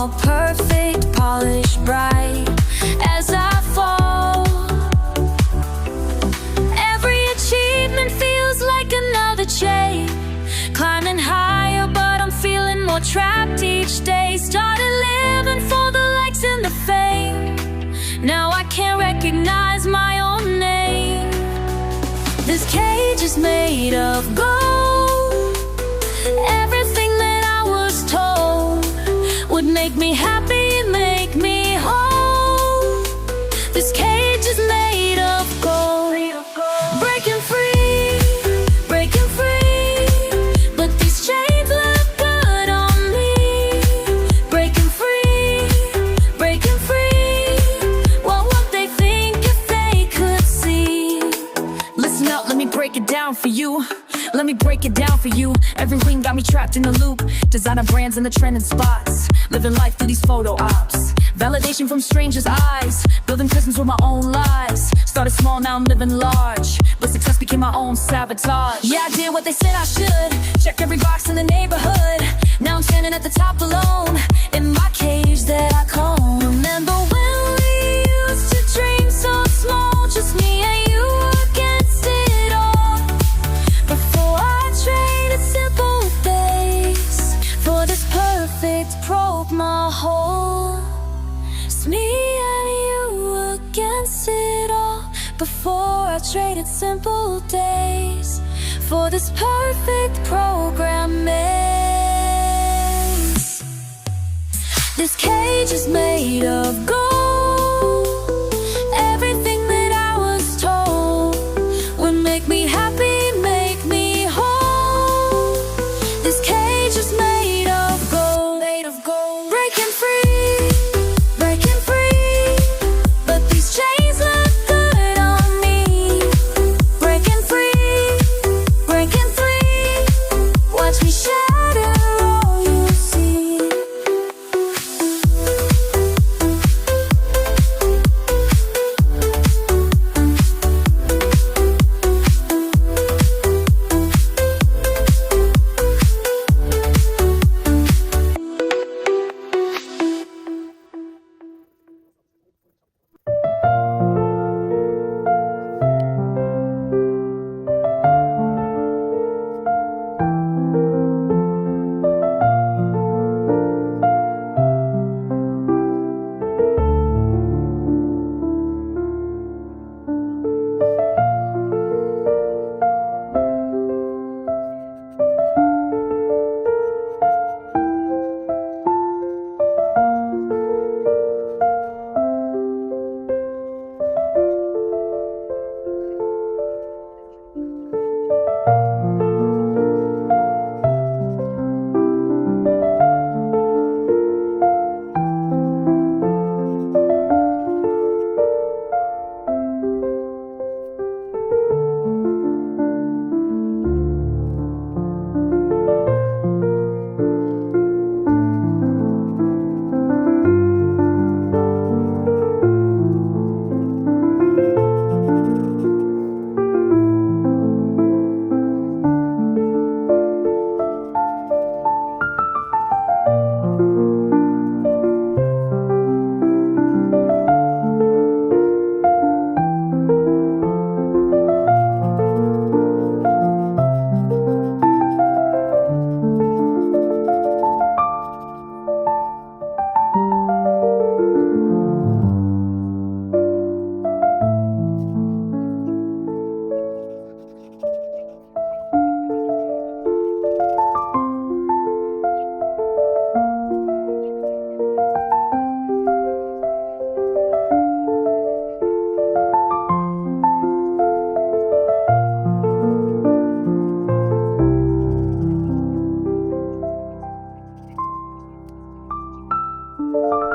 all perfect, polished, bright as I fall. Every achievement feels like another chain, climbing higher but I'm feeling more trapped each day. Started living for the likes and the fame, now I can't recognize my own name. This cage is made of gold. Everything that I was told would make me happy, make me whole. This cage is made of gold. Breaking free, breaking free, but these chains look good on me. Breaking free, breaking free, what would they think if they could see? Listen up, let me break it down for you. Let me break it down for you. Every ring got me trapped in a loop. Designer brands in the trending spots, living life through these photo ops. Validation from strangers' eyes, building prisons with my own lies. Started small, now I'm living large, but success became my own sabotage. Yeah, I did what they said I should, check every box in the neighborhood. Now I'm standing at the top alone, in my cage that I comb. Remember when we used to dream so small, just me and you against it all. Before I traded simple days for this perfect broke my whole. It's me and you against it all. Before I traded simple days for this perfect program maze. This cage is made of gold. Everything that I was told would make me happy, make me whole. This cage is made of gold, made of gold. Breaking free, breaking free, but these chains look good on me. Breaking free, breaking free, watch me shatter all you see. you.